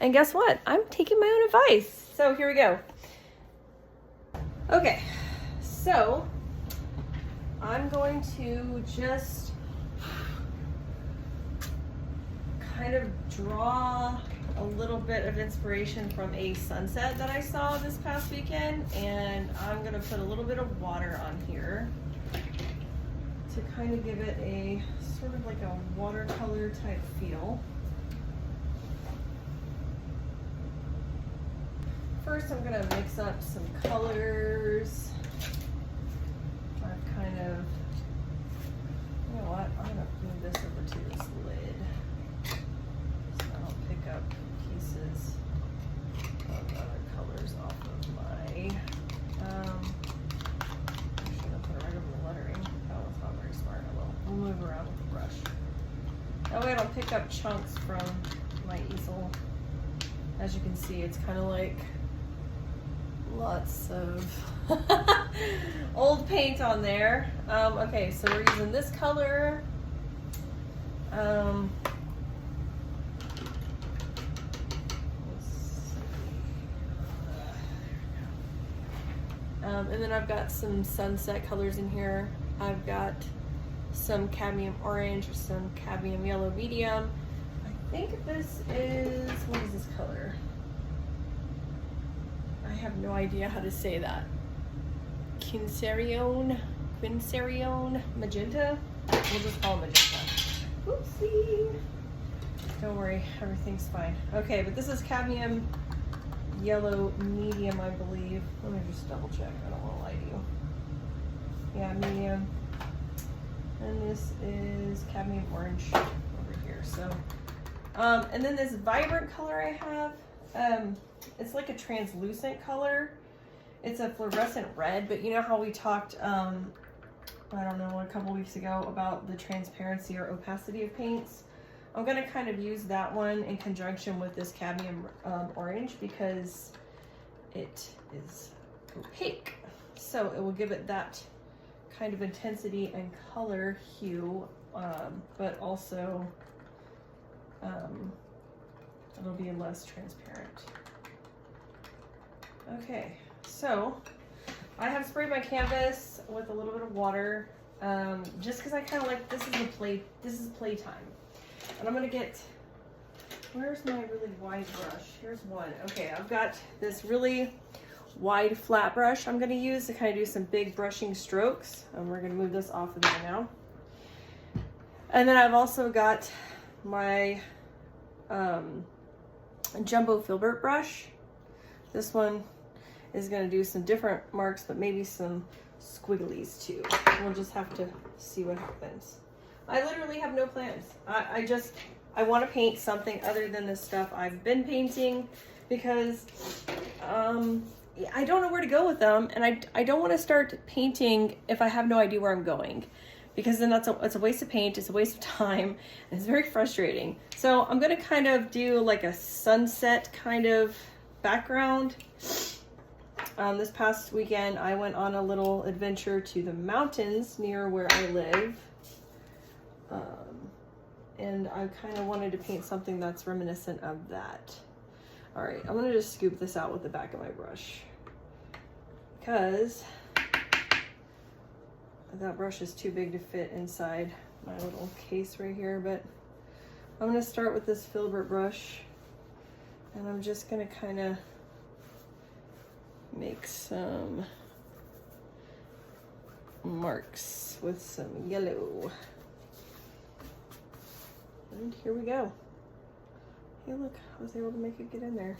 And guess what? I'm taking my own advice. So here we go. Okay, so I'm going to just kind of draw a little bit of inspiration from a sunset that I saw this past weekend, and I'm gonna put a little bit of water on here to kind of give it a sort of like a watercolor type feel. First, I'm gonna mix up some colors. I've kind of, you know what, I'm gonna move this over to this lid so I don't pick up pieces of other colors off of my, I should have put it right over the lettering. Oh, it's not very smart. I will. I'll move around with the brush. That way I don't pick up chunks from my easel. As you can see, it's kind of like lots of old paint on there. Okay, so we're using this color. And then I've got some sunset colors in here. I've got some cadmium orange, some cadmium yellow medium. I think this is, what is this color? I have no idea how to say that. Quincerione magenta? We'll just call it magenta. Oopsie. Don't worry, everything's fine. Okay, but this is cadmium yellow medium, I believe. Let me just double check. I don't want to lie to you. Yeah, medium. And this is cadmium orange over here. So, and then this vibrant color I have, it's like a translucent color. It's a fluorescent red, but you know how we talked, I don't know, a couple weeks ago about the transparency or opacity of paints? I'm gonna kind of use that one in conjunction with this cadmium orange because it is opaque. So it will give it that kind of intensity and color hue, but also it'll be less transparent. Okay, so I have sprayed my canvas with a little bit of water, just because I kind of like, this is playtime. And I'm gonna get, where's my really wide brush? Here's one. Okay, I've got this really wide flat brush I'm gonna use to kind of do some big brushing strokes. And we're gonna move this off of there now. And then I've also got my jumbo filbert brush. This one is gonna do some different marks, but maybe some squigglies too. We'll just have to see what happens. I literally have no plans. I want to paint something other than the stuff I've been painting because I don't know where to go with them, and I don't want to start painting if I have no idea where I'm going, because then it's a waste of paint, it's a waste of time, and it's very frustrating. So I'm going to kind of do like a sunset kind of background. This past weekend I went on a little adventure to the mountains near where I live. And I kind of wanted to paint something that's reminiscent of that. All right, I'm gonna just scoop this out with the back of my brush because that brush is too big to fit inside my little case right here, but I'm gonna start with this filbert brush and I'm just gonna kind of make some marks with some yellow. And here we go. Hey, look, I was able to make it get in there.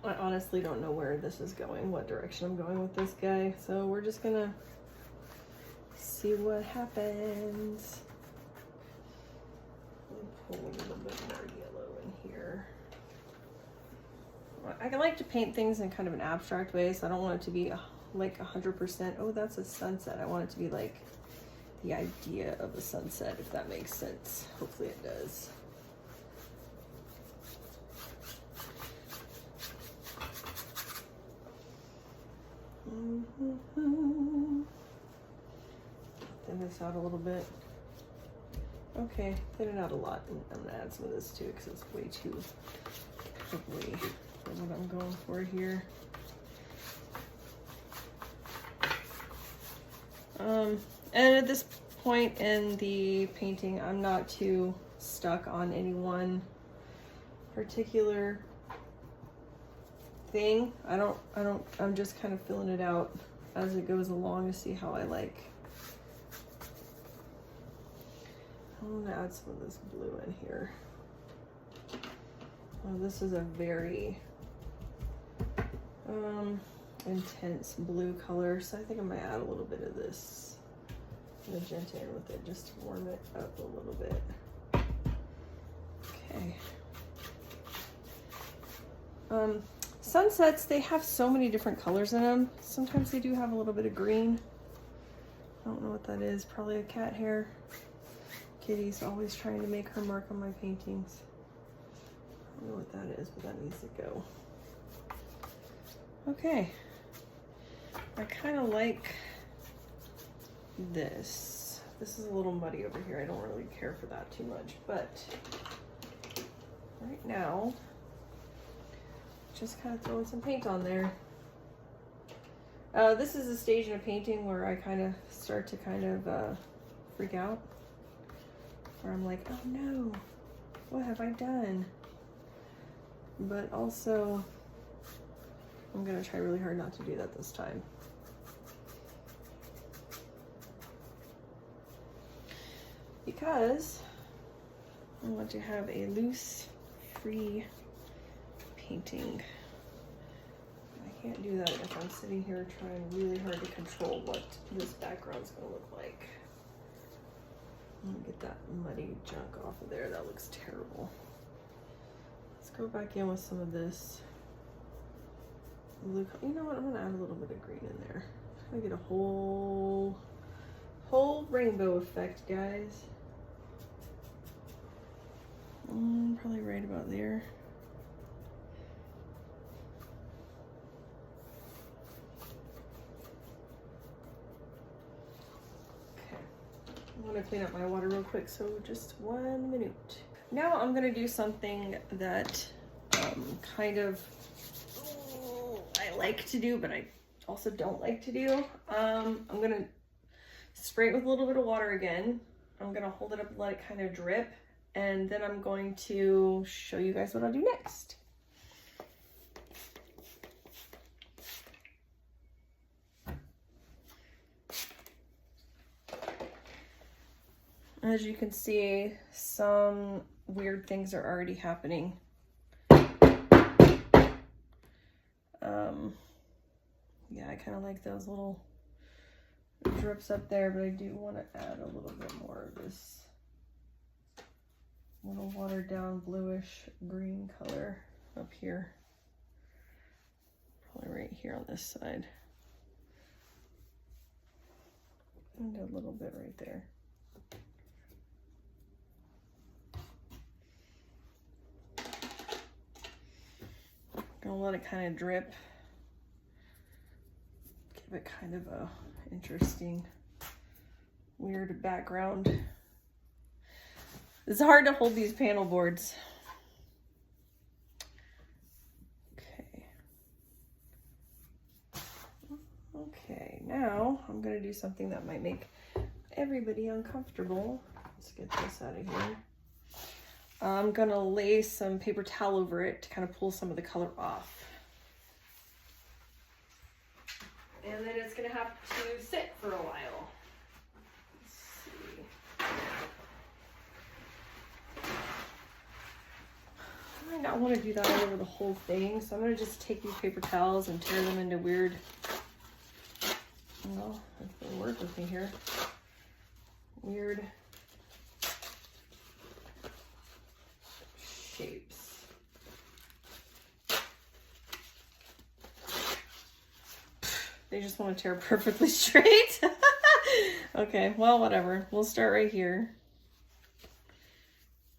I honestly don't know where this is going, what direction I'm going with this guy, so we're just gonna see what happens. Pull a little bit more yellow in here. I like to paint things in kind of an abstract way, so I don't want it to be like 100%. Oh, that's a sunset. I want it to be like the idea of a sunset, if that makes sense. Hopefully it does. Thin this out a little bit. Okay, thin it out a lot. And I'm gonna add some of this too because it's way too ugly for what I'm going for here. And at this point in the painting, I'm not too stuck on any one particular thing. I'm just kind of filling it out as it goes along to see how I like. I'm gonna add some of this blue in here. Oh, this is a very intense blue color, so I think I might add a little bit of this magenta in with it just to warm it up a little bit. Okay. Sunsets, they have so many different colors in them. Sometimes they do have a little bit of green. I don't know what that is. Probably a cat hair. Kitty's always trying to make her mark on my paintings. I don't know what that is, but that needs to go. Okay. I kind of like this. This is a little muddy over here. I don't really care for that too much, but right now, just kind of throwing some paint on there. This is a stage in a painting where I kind of start to freak out. Where I'm like, oh no, what have I done? But also, I'm gonna try really hard not to do that this time. Because I want to have a loose, free painting. I can't do that if I'm sitting here trying really hard to control what this background's gonna look like. I'm gonna get that muddy junk off of there. That looks terrible. Let's go back in with some of this blue. You know what? I'm gonna add a little bit of green in there. I'm gonna get a whole rainbow effect, guys. Probably right about there. I'm gonna clean up my water real quick, so just 1 minute. Now I'm gonna do something that I like to do, but I also don't like to do. I'm gonna spray it with a little bit of water again. I'm gonna hold it up and let it kind of drip, and then I'm going to show you guys what I'll do next. As you can see, some weird things are already happening. Yeah, I kind of like those little drips up there, but I do want to add a little bit more of this little watered down bluish green color up here. Probably right here on this side. And a little bit right there. Gonna let it kind of drip. Give it kind of a interesting, weird background. It's hard to hold these panel boards. Okay. Okay, now I'm gonna do something that might make everybody uncomfortable. Let's get this out of here. I'm gonna lay some paper towel over it to kind of pull some of the color off. And then it's gonna have to sit for a while. Let's see. I might not want to do that all over the whole thing, so I'm gonna just take these paper towels and tear them into weird, well, if they work with me here, weird shapes. They just want to tear perfectly straight. Okay, well, whatever. We'll start right here.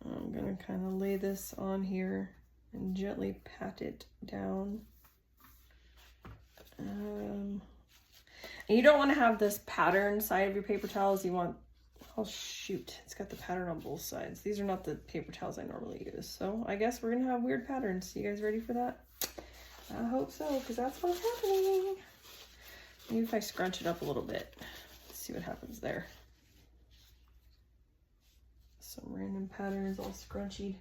I'm gonna kind of lay this on here and gently pat it down. And you don't want to have this pattern side of your paper towels. You want, oh shoot, it's got the pattern on both sides. These are not the paper towels I normally use. So I guess we're gonna have weird patterns. You guys ready for that? I hope so, because that's what's happening. Maybe if I scrunch it up a little bit, let's see what happens there. Some random patterns all scrunchy.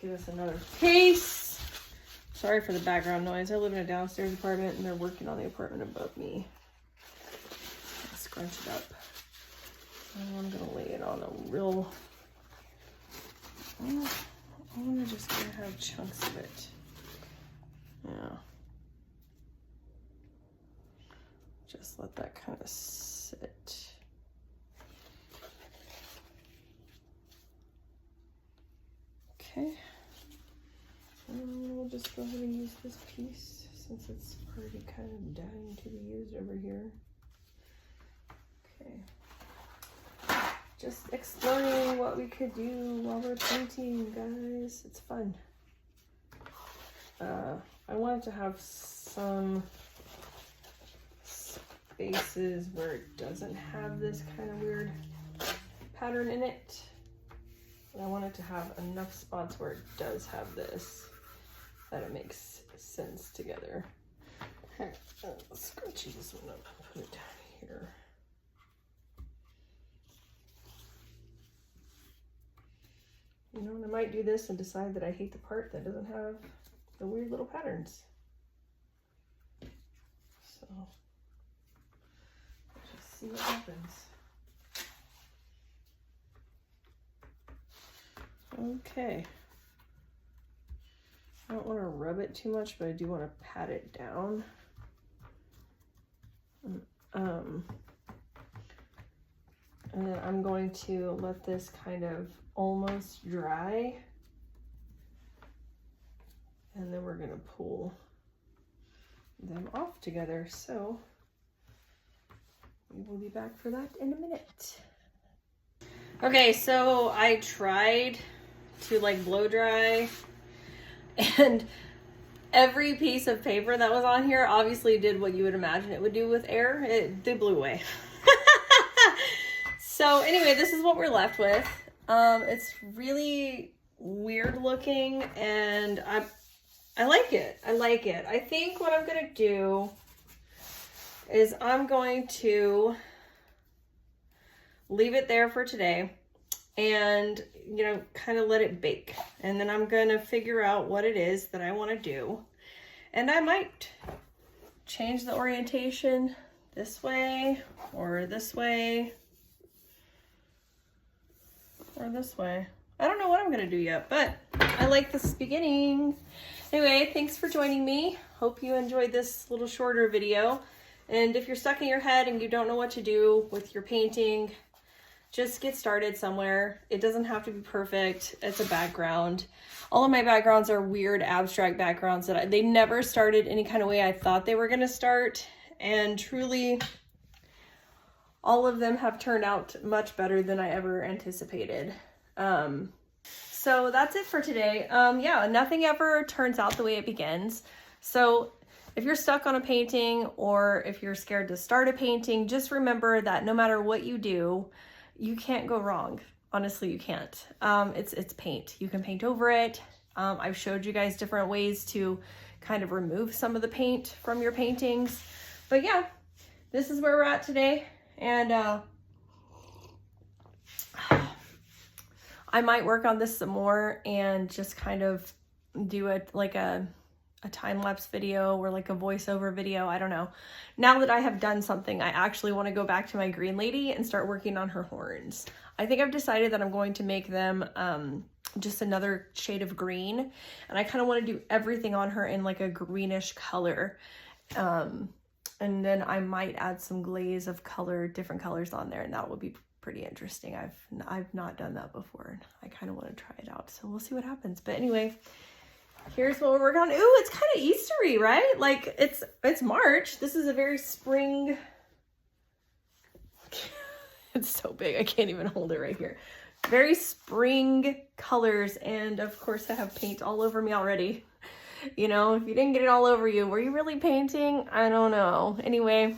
Give us another case. Sorry for the background noise. I live in a downstairs apartment and they're working on the apartment above me. Scrunch it up. And I'm gonna lay it on a real, I'm just gonna have chunks of it. Yeah. Just let that kind of sit. Okay. We'll just go ahead and use this piece since it's already kind of dying to be used over here. Okay. Just exploring what we could do while we're painting, guys. It's fun. I wanted to have some spaces where it doesn't have this kind of weird pattern in it. I wanted to have enough spots where it does have this, that it makes sense together. Scrunchie this one up, put it down here. You know, and I might do this and decide that I hate the part that doesn't have the weird little patterns. So, let's just see what happens. Okay. I don't want to rub it too much, but I do want to pat it down. And then I'm going to let this kind of almost dry. And then we're going to pull them off together. So we will be back for that in a minute. Okay, so I tried to like blow dry, and every piece of paper that was on here obviously did what you would imagine it would do with air. They blew away. So anyway, this is what we're left with. It's really weird looking, and I like it. I like it. I think what I'm gonna do is I'm going to leave it there for today and, you know, kind of let it bake. And then I'm going to figure out what it is that I want to do. And I might change the orientation this way or this way or this way. I don't know what I'm going to do yet, but I like this beginning. Anyway, thanks for joining me. Hope you enjoyed this little shorter video. And if you're stuck in your head and you don't know what to do with your painting, just get started somewhere. It doesn't have to be perfect. It's a background. All of my backgrounds are weird, abstract backgrounds that they never started any kind of way I thought they were going to start. And truly, all of them have turned out much better than I ever anticipated. So that's it for today. Yeah, nothing ever turns out the way it begins. So if you're stuck on a painting or if you're scared to start a painting, just remember that no matter what you do, you can't go wrong. Honestly, you can't. It's paint. You can paint over it. I've showed you guys different ways to kind of remove some of the paint from your paintings. But yeah, this is where we're at today. And I might work on this some more and just kind of do it like a time-lapse video or like a voiceover video. I don't know. Now that I have done something, I actually want to go back to my green lady and start working on her horns. I think I've decided that I'm going to make them just another shade of green, and I kind of want to do everything on her in like a greenish color. And then I might add some glaze of color, different colors on there, and that would be pretty interesting. I've not done that before, and I kind of want to try it out. So we'll see what happens. But anyway, here's what we're working on. Ooh, it's kind of Eastery, right? Like it's March. This is a very spring. It's so big. I can't even hold it right here. Very spring colors. And of course I have paint all over me already. You know, if you didn't get it all over you, were you really painting? I don't know. Anyway,